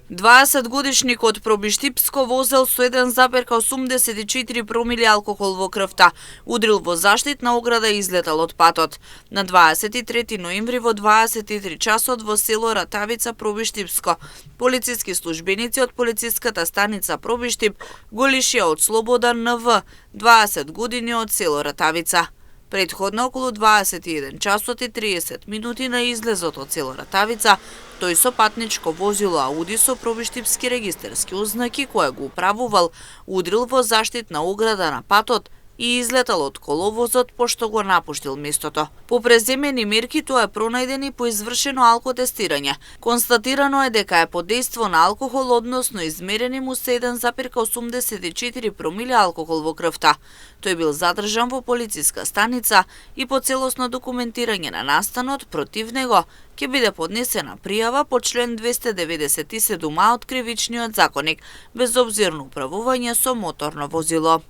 20-годишникот Пробиштипско возел со 1,84 промили алкохол во крвта, удрил во заштитна ограда и излетал од патот. На 23 ноември во 23 часот во село Ратавица, Пробиштипско, полициски службеници од полициската станица Пробиштип го лишија од слобода НВ, 20 години, од село Ратавица. Предходно околу 21 часот и 30 минути на излезот од село Ратавица, тој со патничко возило Ауди со пробиштипски регистарски ознаки кое го управувал, удрил во заштитна ограда на патот и излетал од коловозот пошто го напуштил местото. По преземени мерки тоа е пронајден и по извршено алкотестирање. Констатирано е дека е под дејство на алкохол, односно измерени му се 1,84 промили алкохол во крвта. Тој бил задржан во полициска станица и по целосно документирање на настанот против него ќе биде поднесена пријава по член 297а од Кривичниот законник, безобзирно управување со моторно возило.